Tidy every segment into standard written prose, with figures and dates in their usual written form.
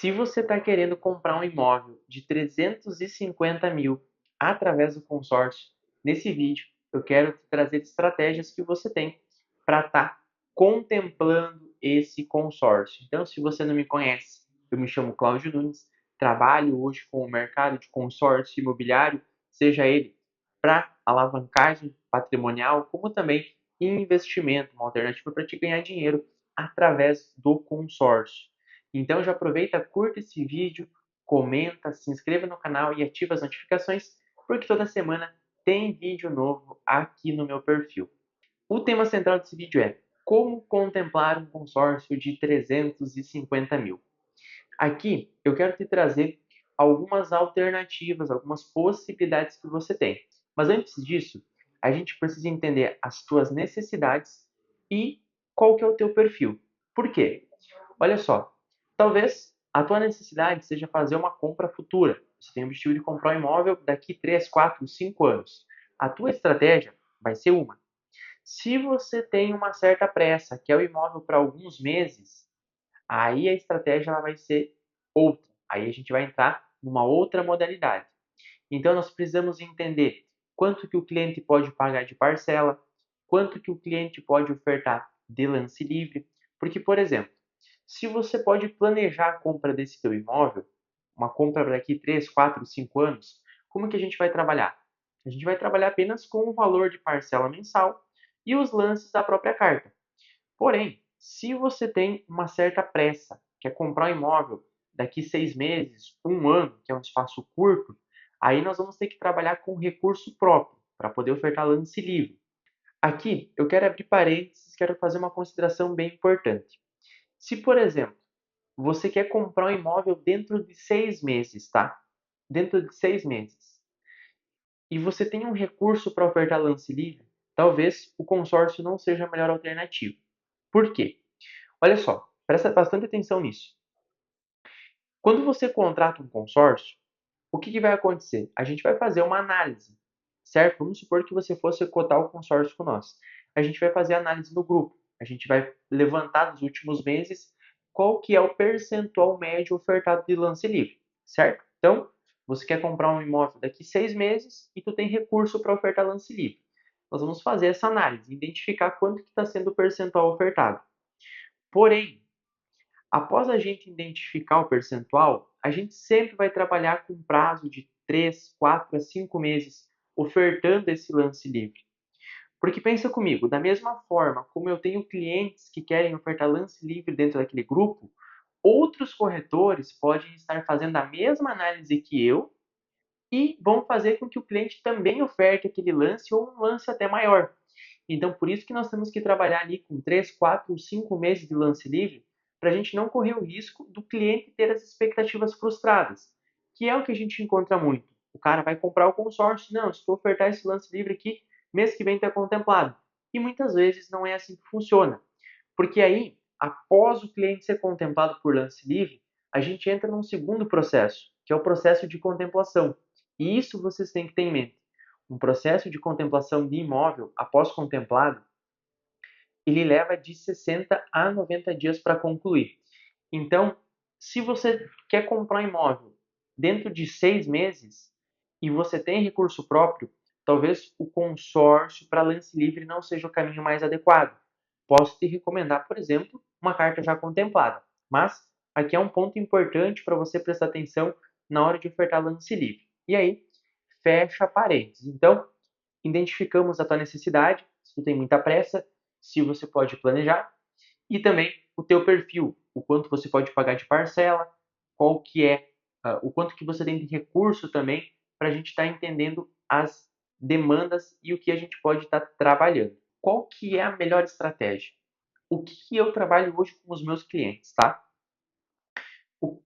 Se você está querendo comprar um imóvel de 350 mil através do consórcio, nesse vídeo eu quero te trazer estratégias que você tem para estar contemplando esse consórcio. Então, se você não me conhece, eu me chamo Cláudio Nunes, trabalho hoje com o mercado de consórcio imobiliário, seja ele para alavancagem patrimonial, como também em investimento, uma alternativa para te ganhar dinheiro através do consórcio. Então já aproveita, curta esse vídeo, comenta, se inscreva no canal e ativa as notificações, porque toda semana tem vídeo novo aqui no meu perfil. O tema central desse vídeo é como contemplar um consórcio de 350 mil. Aqui eu quero te trazer algumas alternativas, algumas possibilidades que você tem. Mas antes disso, a gente precisa entender as tuas necessidades e qual que é o teu perfil. Por quê? Olha só, talvez a tua necessidade seja fazer uma compra futura. Você tem o objetivo de comprar um imóvel daqui 3, 4, 5 anos. A tua estratégia vai ser uma. Se você tem uma certa pressa, que é o imóvel para alguns meses, aí a estratégia ela vai ser outra. Aí a gente vai entrar numa outra modalidade. Então nós precisamos entender quanto que o cliente pode pagar de parcela, quanto que o cliente pode ofertar de lance livre, porque, por exemplo, se você pode planejar a compra desse teu imóvel, uma compra daqui 3, 4, 5 anos, como que a gente vai trabalhar? A gente vai trabalhar apenas com o valor de parcela mensal e os lances da própria carta. Porém, se você tem uma certa pressa, quer comprar um imóvel daqui 6 meses, um ano, que é um espaço curto, aí nós vamos ter que trabalhar com recurso próprio para poder ofertar lance livre. Aqui eu quero abrir parênteses, quero fazer uma consideração bem importante. Se, por exemplo, você quer comprar um imóvel dentro de 6 meses, tá? Dentro de 6 meses. E você tem um recurso para ofertar lance livre, talvez o consórcio não seja a melhor alternativa. Por quê? Olha só, presta bastante atenção nisso. Quando você contrata um consórcio, o que vai acontecer? A gente vai fazer uma análise, certo? Vamos supor que você fosse cotar o consórcio com nós. A gente vai fazer análise no grupo. A gente vai levantar nos últimos meses qual que é o percentual médio ofertado de lance livre, certo? Então, você quer comprar um imóvel daqui 6 meses e tu tem recurso para ofertar lance livre. Nós vamos fazer essa análise, identificar quanto que está sendo o percentual ofertado. Porém, após a gente identificar o percentual, a gente sempre vai trabalhar com prazo de 3, 4 a 5 meses, ofertando esse lance livre. Porque pensa comigo, da mesma forma como eu tenho clientes que querem ofertar lance livre dentro daquele grupo, outros corretores podem estar fazendo a mesma análise que eu e vão fazer com que o cliente também oferte aquele lance ou um lance até maior. Então, por isso que nós temos que trabalhar ali com 3, 4, 5 meses de lance livre, para a gente não correr o risco do cliente ter as expectativas frustradas, que é o que a gente encontra muito. O cara vai comprar o consórcio, não, se tu ofertar esse lance livre aqui, mês que vem está contemplado. E muitas vezes não é assim que funciona. Porque aí, após o cliente ser contemplado por lance livre, a gente entra num segundo processo, que é o processo de contemplação. E isso vocês têm que ter em mente. Um processo de contemplação de imóvel, após contemplado, ele leva de 60 a 90 dias para concluir. Então, se você quer comprar um imóvel dentro de 6 meses e você tem recurso próprio, talvez o consórcio para lance livre não seja o caminho mais adequado. Posso te recomendar, por exemplo, uma carta já contemplada. Mas aqui é um ponto importante para você prestar atenção na hora de ofertar lance livre. E aí, fecha parênteses. Então, identificamos a tua necessidade, se tu tem muita pressa, se você pode planejar, e também o teu perfil, o quanto você pode pagar de parcela, qual que é, o quanto que você tem de recurso também, para a gente estar entendendo as demandas e o que a gente pode estar trabalhando. Qual que é a melhor estratégia? O que eu trabalho hoje com os meus clientes, tá?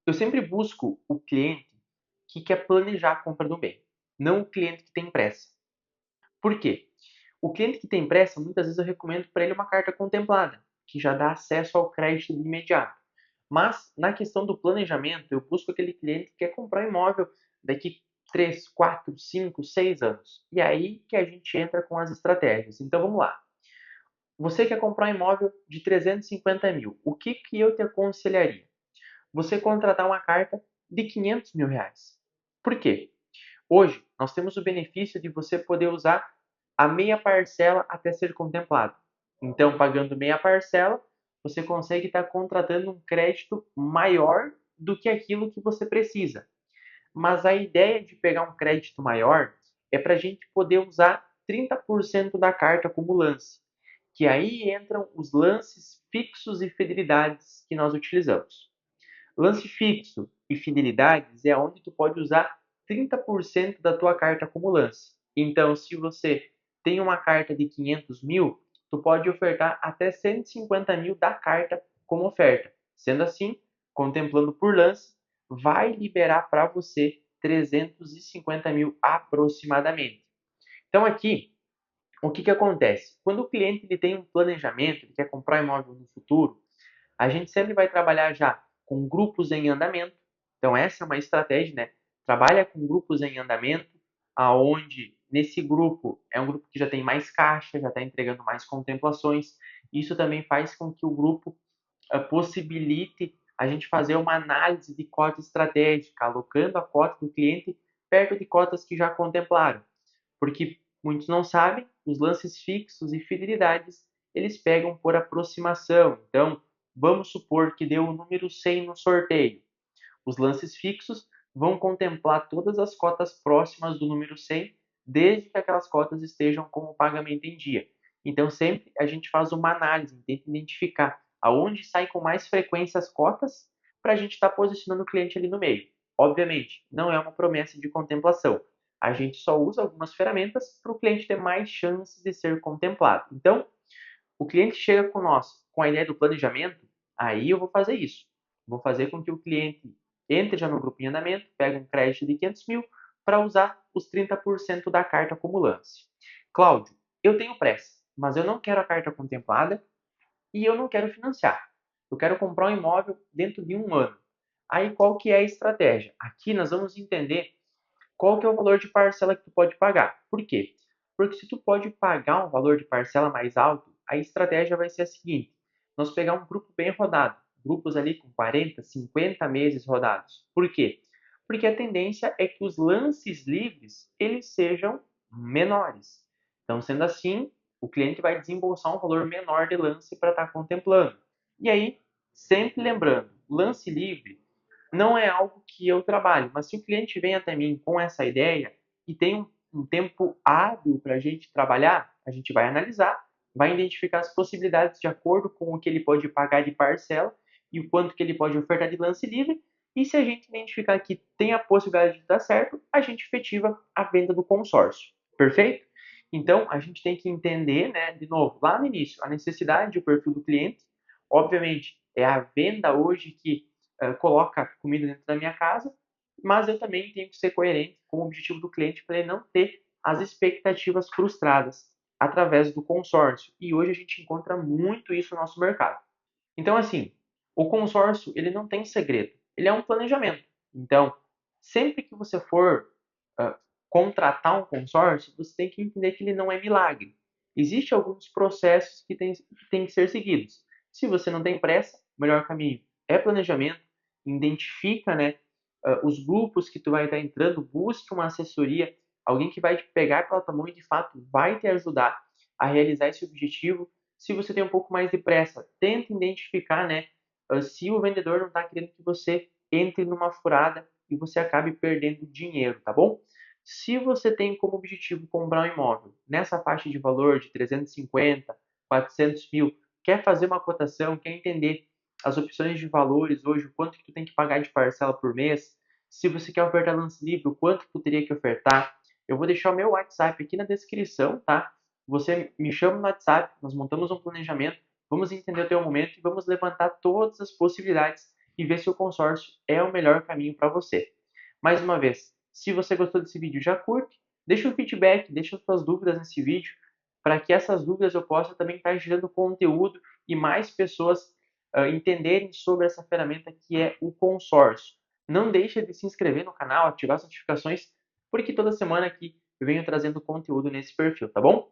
Eu sempre busco o cliente que quer planejar a compra do bem, não o cliente que tem pressa. Por quê? O cliente que tem pressa, muitas vezes eu recomendo para ele uma carta contemplada, que já dá acesso ao crédito de imediato. Mas, na questão do planejamento, eu busco aquele cliente que quer comprar imóvel daqui 3, 4, 5, 6 anos. E aí que a gente entra com as estratégias. Então, vamos lá. Você quer comprar um imóvel de 350 mil. O que eu te aconselharia? você contratar uma carta de R$ 500 mil. Por quê? Hoje, nós temos o benefício de você poder usar a meia parcela até ser contemplado. Então, pagando meia parcela, você consegue estar contratando um crédito maior do que aquilo que você precisa. Mas a ideia de pegar um crédito maior é para a gente poder usar 30% da carta como lance, que aí entram os lances fixos e fidelidades que nós utilizamos. Lance fixo e fidelidades é onde tu pode usar 30% da tua carta como lance. Então, se você tem uma carta de 500 mil, tu pode ofertar até 150 mil da carta como oferta. Sendo assim, contemplando por lance, vai liberar para você 350 mil aproximadamente. Então, aqui, o que acontece? Quando o cliente ele tem um planejamento, ele quer comprar um imóvel no futuro, a gente sempre vai trabalhar já com grupos em andamento. Então essa é uma estratégia, né? Trabalha com grupos em andamento, aonde nesse grupo é um grupo que já tem mais caixa, já está entregando mais contemplações. Isso também faz com que o grupo possibilite a gente fazer uma análise de cota estratégica, alocando a cota do cliente perto de cotas que já contemplaram. Porque muitos não sabem, os lances fixos e fidelidades, eles pegam por aproximação. Então, vamos supor que deu o número 100 no sorteio. Os lances fixos vão contemplar todas as cotas próximas do número 100, desde que aquelas cotas estejam com o pagamento em dia. Então, sempre a gente faz uma análise, tenta identificar aonde sai com mais frequência as cotas, para a gente estar posicionando o cliente ali no meio. Obviamente, não é uma promessa de contemplação. A gente só usa algumas ferramentas para o cliente ter mais chances de ser contemplado. Então, o cliente chega com nós com a ideia do planejamento, aí eu vou fazer isso. Vou fazer com que o cliente entre já no grupo em andamento, pega um crédito de 500 mil para usar os 30% da carta como lance. Cláudio, eu tenho pressa, mas eu não quero a carta contemplada e eu não quero financiar. Eu quero comprar um imóvel dentro de um ano. Aí qual que é a estratégia? Aqui nós vamos entender qual que é o valor de parcela que tu pode pagar. Por quê? Porque se tu pode pagar um valor de parcela mais alto, a estratégia vai ser a seguinte: nós pegar um grupo bem rodado, grupos ali com 40, 50 meses rodados. Por quê? Porque a tendência é que os lances livres eles sejam menores. Então, sendo assim, o cliente vai desembolsar um valor menor de lance para estar contemplando. E aí, sempre lembrando, lance livre não é algo que eu trabalho, mas se o cliente vem até mim com essa ideia e tem um tempo hábil para a gente trabalhar, a gente vai analisar, vai identificar as possibilidades de acordo com o que ele pode pagar de parcela e o quanto que ele pode ofertar de lance livre. E se a gente identificar que tem a possibilidade de dar certo, a gente efetiva a venda do consórcio. Perfeito? Então, a gente tem que entender, né, de novo, lá no início, a necessidade e o perfil do cliente. Obviamente, é a venda hoje que coloca comida dentro da minha casa, mas eu também tenho que ser coerente com o objetivo do cliente para ele não ter as expectativas frustradas através do consórcio. E hoje a gente encontra muito isso no nosso mercado. Então, assim, o consórcio ele não tem segredo, ele é um planejamento. Então, sempre que você for uh, contratar um consórcio, você tem que entender que ele não é milagre. Existem alguns processos que têm que ser seguidos. Se você não tem pressa, o melhor caminho é planejamento, identifica, né, os grupos que tu vai estar entrando, busque uma assessoria, alguém que vai te pegar pela tua mão e de fato vai te ajudar a realizar esse objetivo. Se você tem um pouco mais de pressa, tenta identificar, né, se o vendedor não está querendo que você entre numa furada e você acabe perdendo dinheiro, tá bom? Se você tem como objetivo comprar um imóvel nessa faixa de valor de 350, 400 mil, quer fazer uma cotação, quer entender as opções de valores hoje, o quanto que tu tem que pagar de parcela por mês, se você quer ofertar lance livre, o quanto que tu teria que ofertar, eu vou deixar o meu WhatsApp aqui na descrição, tá? Você me chama no WhatsApp, nós montamos um planejamento, vamos entender o teu momento e vamos levantar todas as possibilidades e ver se o consórcio é o melhor caminho para você. Mais uma vez, se você gostou desse vídeo, já curte, deixa um feedback, deixa as suas dúvidas nesse vídeo, para que essas dúvidas eu possa também estar gerando conteúdo e mais pessoas entenderem sobre essa ferramenta que é o consórcio. Não deixe de se inscrever no canal, ativar as notificações, porque toda semana aqui eu venho trazendo conteúdo nesse perfil, tá bom?